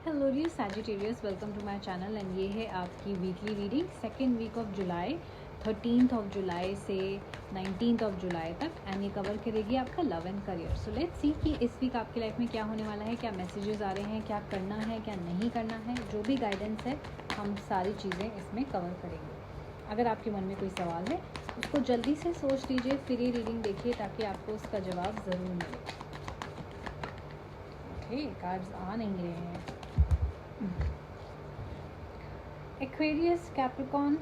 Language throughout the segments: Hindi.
Hello dear Sagittarius, welcome to my channel and ये है आपकी weekly reading second week of July 13th of July से 19th ऑफ जुलाई तक एंड ये कवर करेगी आपका love and career. So let's see कि इस वीक आपकी लाइफ में क्या होने वाला है, क्या मैसेजेस आ रहे हैं, क्या करना है, क्या नहीं करना है। जो भी गाइडेंस है हम सारी चीज़ें इसमें कवर करेंगे। अगर आपके मन में कोई सवाल है उसको जल्दी से सोच लीजिए, फिर ये रीडिंग देखिए ताकि आपको उसका जवाब ज़रूर मिले। ओके, कार्ड्स आ नहीं रहे हैं। Aquarius, Capricorn,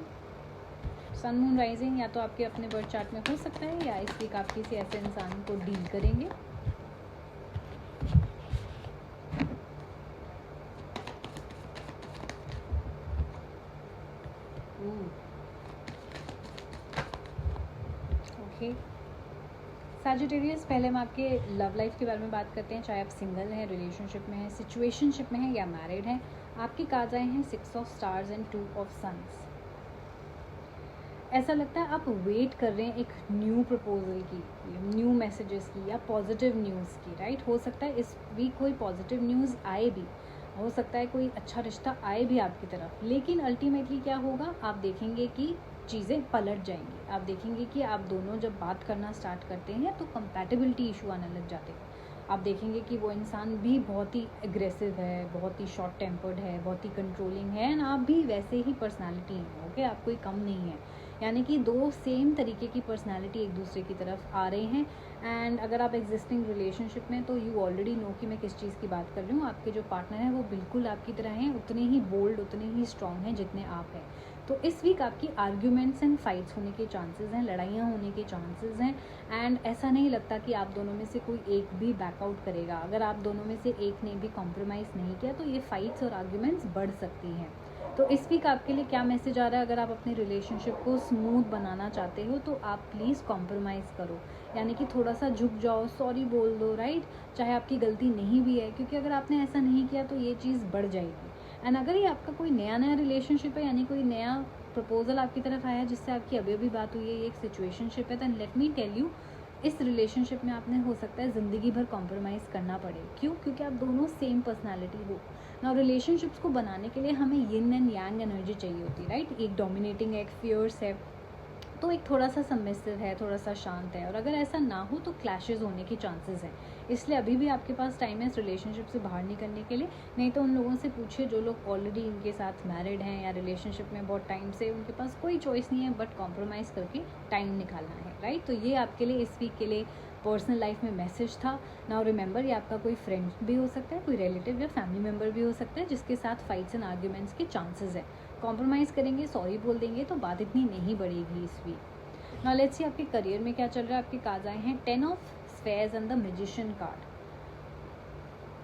sun moon rising या तो आपके अपने बर्थ चार्ट में हो सकता है या इस वीक आप किसी ऐसे इंसान को डील करेंगे। ओके सैजिटेरियस, पहले हम आपके लव लाइफ के बारे में बात करते हैं। चाहे आप सिंगल हैं, रिलेशनशिप में हैं, सिचुएशनशिप में हैं या मैरिड हैं। आपकी कार्ड्स आए हैं 6 of stars and 2 of suns. ऐसा लगता है आप वेट कर रहे हैं एक न्यू प्रपोजल की, न्यू मैसेजेस की या पॉजिटिव न्यूज़ की, राइट। हो सकता है इस वीक कोई पॉजिटिव न्यूज़ आए भी, हो सकता है कोई अच्छा रिश्ता आए भी आपकी तरफ, लेकिन अल्टीमेटली क्या होगा, आप देखेंगे कि चीज़ें पलट जाएंगी। आप देखेंगे कि आप दोनों जब बात करना स्टार्ट करते हैं तो कंपैटिबिलिटी इशू आने लग जाते हैं। आप देखेंगे कि वो इंसान भी बहुत ही एग्रेसिव है, बहुत ही शॉर्ट टेम्पर्ड है, बहुत ही कंट्रोलिंग है एंड आप भी वैसे ही पर्सनालिटी हैं। ओके, आप कोई कम नहीं है, यानी कि दो सेम तरीके की पर्सनालिटी एक दूसरे की तरफ आ रहे हैं। एंड अगर आप एग्जिस्टिंग रिलेशनशिप में तो यू ऑलरेडी नो कि मैं किस चीज़ की बात कर रही हूँ। आपके जो पार्टनर हैं वो बिल्कुल आपकी तरह हैं, उतने ही बोल्ड, उतने ही स्ट्रॉन्ग हैं जितने आप हैं। तो इस वीक आपकी आर्ग्यूमेंट्स एंड फाइट्स होने के चांसेस हैं, लड़ाइयाँ होने के चांसेस हैं। एंड ऐसा नहीं लगता कि आप दोनों में से कोई एक भी बैकआउट करेगा। अगर आप दोनों में से एक ने भी कॉम्प्रोमाइज़ नहीं किया तो ये फाइट्स और आर्ग्यूमेंट्स बढ़ सकती हैं। तो इस वीक आपके लिए क्या मैसेज आ रहा है, अगर आप अपने रिलेशनशिप को स्मूथ बनाना चाहते हो तो आप प्लीज़ कॉम्प्रोमाइज़ करो, यानी कि थोड़ा सा झुक जाओ, सॉरी बोल दो, राइट। चाहे आपकी गलती नहीं भी है, क्योंकि अगर आपने ऐसा नहीं किया तो ये चीज़ बढ़ जाएगी। एंड अगर ये आपका कोई नया रिलेशनशिप है, यानी कोई नया प्रपोजल आपकी तरफ आया जिससे आपकी अभी अभी बात हुई है, ये एक सिचुएशनशिप है, then let me tell you, इस रिलेशनशिप में आपने हो सकता है ज़िंदगी भर कॉम्प्रोमाइज़ करना पड़े। क्यों? क्योंकि आप दोनों सेम पर्सनालिटी हो ना। रिलेशनशिप्स को बनाने के लिए हमें यिन एंड यांग एनर्जी चाहिए होती है, राइट। एक डोमिनेटिंग है, एक फियर्स है, तो एक थोड़ा सा सबमिसिव है, थोड़ा सा शांत है। और अगर ऐसा ना हो तो क्लैशेस होने के चांसेस हैं। इसलिए अभी भी आपके पास टाइम है इस रिलेशनशिप से बाहर निकलने के लिए। नहीं तो उन लोगों से पूछिए जो लोग ऑलरेडी इनके साथ मैरिड हैं या रिलेशनशिप में बहुत टाइम से, उनके पास कोई चॉइस नहीं है बट कॉम्प्रोमाइज़ करके टाइम निकालना है, राइट। तो ये आपके लिए इस वीक के लिए पर्सनल लाइफ में मैसेज था। नाउ रिमेंबर, ये आपका कोई फ्रेंड भी हो सकता है, कोई रिलेटिव या फैमिली मेम्बर भी हो सकता है जिसके साथ फाइट्स एंड आर्ग्यूमेंट्स के चांसेस है। कॉम्प्रोमाइज़ करेंगे, सॉरी बोल देंगे तो बात इतनी नहीं बढ़ेगी इस वीक। नाउ लेट्स सी आपके करियर में क्या चल रहा है। आपके कार्ड्स आए हैं 10 of spheres and the magician card.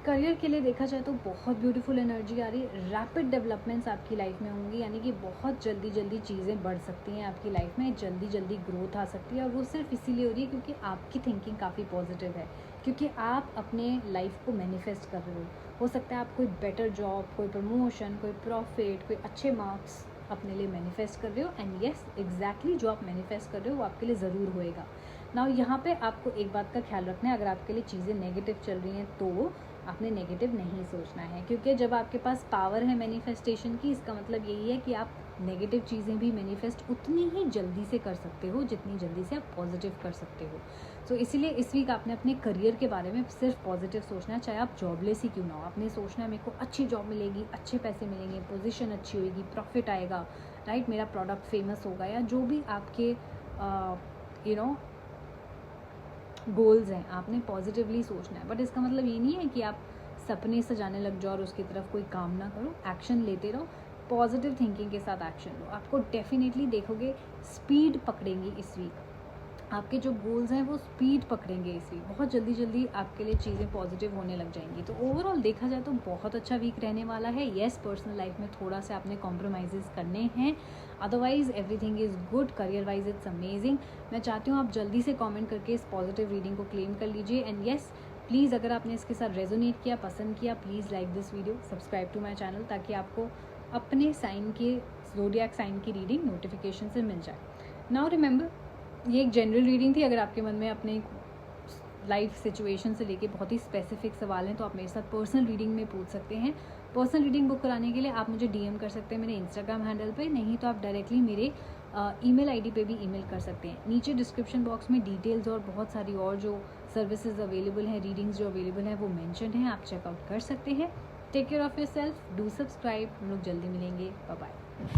Career के लिए देखा जाए तो बहुत ब्यूटीफुल एनर्जी आ रही है। रैपिड डेवलपमेंट्स आपकी लाइफ में होंगी, यानी कि बहुत जल्दी जल्दी चीज़ें बढ़ सकती हैं आपकी लाइफ में, जल्दी जल्दी ग्रोथ आ सकती है। और वो सिर्फ इसीलिए हो रही है क्योंकि आपकी थिंकिंग काफ़ी पॉजिटिव है, क्योंकि आप अपने लाइफ को मैनिफेस्ट कर रहे हो सकता है आप कोई बेटर जॉब, कोई प्रमोशन, कोई प्रॉफिट, कोई अच्छे मार्क्स अपने लिए मैनिफेस्ट कर रहे हो। एंड येस, एग्जैक्टली जो आप मैनिफेस्ट कर रहे हो वो आपके लिए ज़रूर होएगा। नाउ यहाँ पे आपको एक बात का ख्याल रखना है, अगर आपके लिए चीज़ें नेगेटिव चल रही हैं तो आपने नेगेटिव नहीं सोचना है, क्योंकि जब आपके पास पावर है मैनिफेस्टेशन की, इसका मतलब यही है कि आप नेगेटिव चीज़ें भी मैनिफेस्ट उतनी ही जल्दी से कर सकते हो जितनी जल्दी से आप पॉजिटिव कर सकते हो। सो इसीलिए इस वीक आपने अपने करियर के बारे में सिर्फ पॉजिटिव सोचना है, चाहे आप जॉबलेस ही क्यों ना हो। आपने सोचना है मेरे को अच्छी जॉब मिलेगी, अच्छे पैसे मिलेंगे, पोजीशन अच्छी होगी, प्रॉफिट आएगा, राइट, मेरा प्रोडक्ट फेमस होगा, या जो भी आपके गोल्स हैं, आपने पॉजिटिवली सोचना है। बट इसका मतलब ये नहीं है कि आप सपने सजाने लग जाओ और उसकी तरफ कोई काम ना करो। एक्शन लेते रहो, पॉजिटिव थिंकिंग के साथ एक्शन लो। आपको डेफिनेटली देखोगे स्पीड पकड़ेंगी इस वीक, आपके जो गोल्स हैं वो स्पीड पकड़ेंगे इस वीक। बहुत जल्दी जल्दी आपके लिए चीज़ें पॉजिटिव होने लग जाएंगी। तो ओवरऑल देखा जाए तो बहुत अच्छा वीक रहने वाला है। येस, पर्सनल लाइफ में थोड़ा सा आपने कॉम्प्रोमाइज़ करने हैं, otherwise everything is good. Career wise it's amazing. मैं चाहती हूँ आप जल्दी से कमेंट करके इस पॉजिटिव रीडिंग को क्लेम कर लीजिए। एंड येस, प्लीज़ अगर आपने इसके साथ रेजोनेट किया, पसंद किया, please like this video, subscribe to my channel, ताकि आपको अपने साइन के, ज़ोडिएक साइन की रीडिंग नोटिफिकेशन से मिल जाए। नाउ रिमेंबर, ये एक जनरल रीडिंग थी। अगर आपके मन में अपने लाइफ सिचुएशन से लेके बहुत ही स्पेसिफिक सवाल हैं तो आप मेरे साथ पर्सनल रीडिंग में पूछ सकते हैं। पर्सनल रीडिंग बुक कराने के लिए आप मुझे DM कर सकते हैं मेरे इंस्टाग्राम हैंडल पे, नहीं तो आप डायरेक्टली मेरे ईमेल ID पे भी ईमेल कर सकते हैं। नीचे डिस्क्रिप्शन बॉक्स में डिटेल्स और बहुत सारी और जो सर्विसेज अवेलेबल हैं, रीडिंग्स जो अवेलेबल हैं वो मेंशन हैं, आप चेकआउट कर सकते हैं। Take care of yourself, do subscribe. हम लोग जल्दी मिलेंगे। Bye bye.